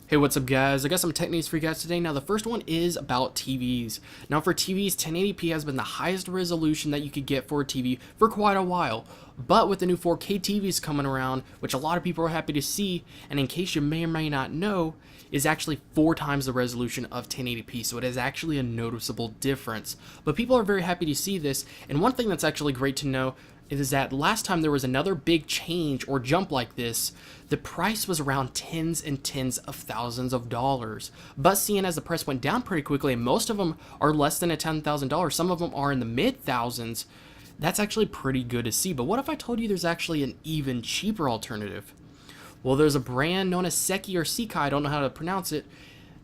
Hey, what's up guys? I got some tech news for you guys today. Now the first one is about TVs. Now for TVs, 1080p has been the highest resolution that you could get for a TV for quite a while. But with the new 4K TVs coming around, which a lot of people are happy to see, and in case you may or may not know, is actually 4 times the resolution of 1080p, so it is actually a noticeable difference. But people are very happy to see this, and one thing that's actually great to know is that last time there was another big change or jump like this, the price was around tens and tens of thousands of dollars. But seeing as the price went down pretty quickly, and most of them are less than $10,000, some of them are in the mid thousands, that's actually pretty good to see. But what if I told you there's actually an even cheaper alternative? Well, there's a brand known as Seki or Sekai, I don't know how to pronounce it.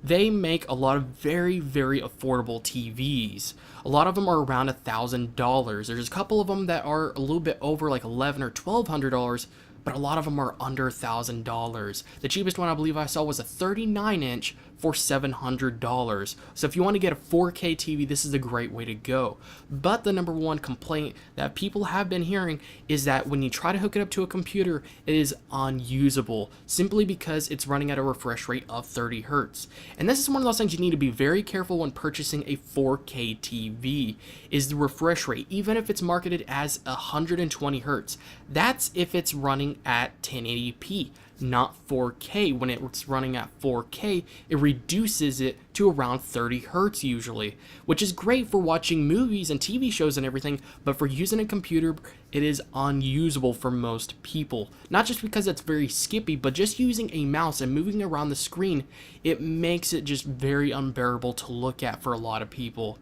They make a lot of very affordable TVs. A lot of them are around $1,000. There's a couple of them that are a little bit over like $1,100 or $1,200, but a lot of them are under $1,000. The cheapest one I believe I saw was a 39-inch for $700. So if you want to get a 4K TV, this is a great way to go. But the number one complaint that people have been hearing is that when you try to hook it up to a computer, it is unusable, simply because it's running at a refresh rate of 30 Hertz. And this is one of those things you need to be very careful when purchasing a 4K TV, is the refresh rate. Even if it's marketed as 120 Hertz, that's if it's running at 1080p. Not 4K. When it's running at 4K, it reduces it to around 30 Hertz usually, which is great for watching movies and TV shows and everything, but for using a computer, it is unusable for most people. Not just because it's very skippy, but just using a mouse and moving around the screen, it makes it just very unbearable to look at for a lot of people.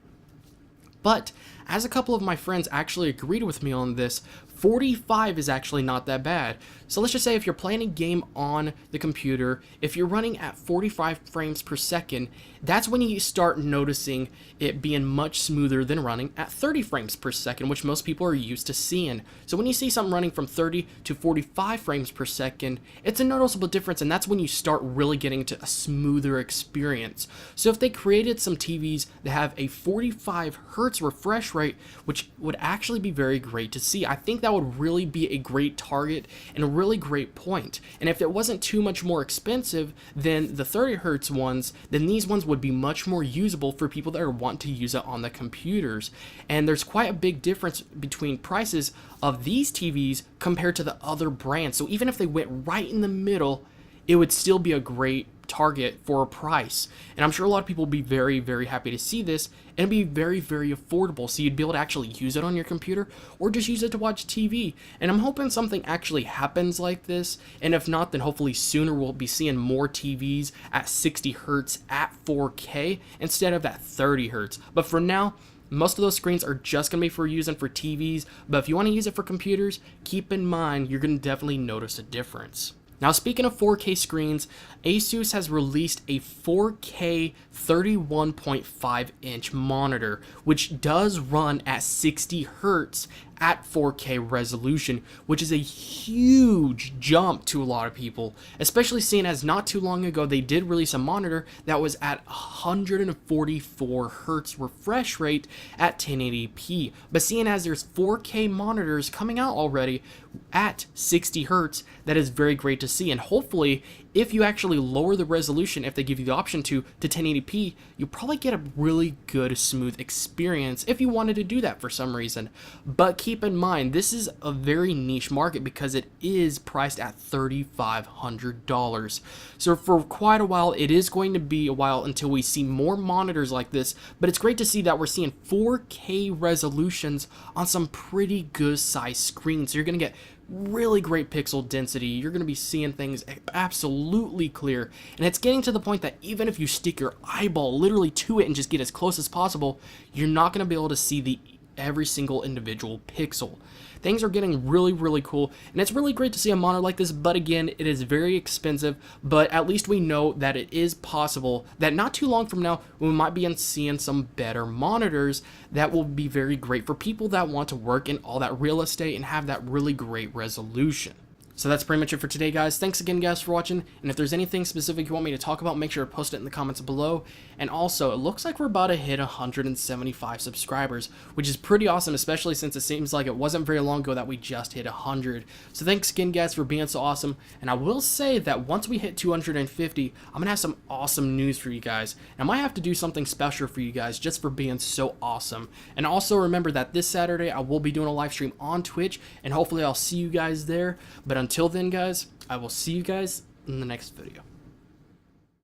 But as a couple of my friends actually agreed with me on this, 45 is actually not that bad. So let's just say if you're playing a game on the computer, if you're running at 45 frames per second, that's when you start noticing it being much smoother than running at 30 frames per second, which most people are used to seeing. So when you see something running from 30 to 45 frames per second, it's a noticeable difference, and that's when you start really getting to a smoother experience. So if they created some TVs that have a 45 Hertz refresh rate, which would actually be very great to see, I think that would really be a great target and a really great point. And if it wasn't too much more expensive than the 30 Hertz ones, then these ones would be much more usable for people that are wanting to use it on the computers. And there's quite a big difference between prices of these TVs compared to the other brands. So even if they went right in the middle, it would still be a great target for a price. And I'm sure a lot of people will be very happy to see this, and be very affordable, so you'd be able to actually use it on your computer or just use it to watch TV. And I'm hoping something actually happens like this, and if not, then hopefully sooner we'll be seeing more TVs at 60 Hertz at 4K instead of at 30 Hertz. But for now, most of those screens are just going to be for using for TVs, but if you want to use it for computers, keep in mind you're going to definitely notice a difference. Now, speaking of 4K screens, Asus has released a 4K 31.5 inch monitor, which does run at 60 Hertz at 4K resolution, which is a huge jump to a lot of people, especially seeing as not too long ago they did release a monitor that was at 144 Hertz refresh rate at 1080p. But seeing as there's 4K monitors coming out already at 60 Hertz, that is very great to see. And hopefully, if you actually lower the resolution, if they give you the option to 1080p, you'll probably get a really good smooth experience if you wanted to do that for some reason. But keep in mind, this is a very niche market because it is priced at $3,500. So for quite a while, it is going to be a while until we see more monitors like this, but it's great to see that we're seeing 4K resolutions on some pretty good size screens. So you're going to get really great pixel density, you're going to be seeing things absolutely clear, and it's getting to the point that even if you stick your eyeball literally to it and just get as close as possible, you're not going to be able to see every single individual pixel. Things are getting really cool, and it's really great to see a monitor like this, but again, it is very expensive. But at least we know that it is possible that not too long from now, we might be seeing some better monitors that will be very great for people that want to work in all that real estate and have that really great resolution. So that's pretty much it for today, guys. Thanks again, guys, for watching. And if there's anything specific you want me to talk about, make sure to post it in the comments below. And also, it looks like we're about to hit 175 subscribers, which is pretty awesome, especially since it seems like it wasn't very long ago that we just hit 100. So thanks again, guys, for being so awesome. And I will say that once we hit 250, I'm going to have some awesome news for you guys. And I might have to do something special for you guys just for being so awesome. And also remember that this Saturday, I will be doing a live stream on Twitch, and hopefully I'll see you guys there. But until then, guys, I will see you guys in the next video.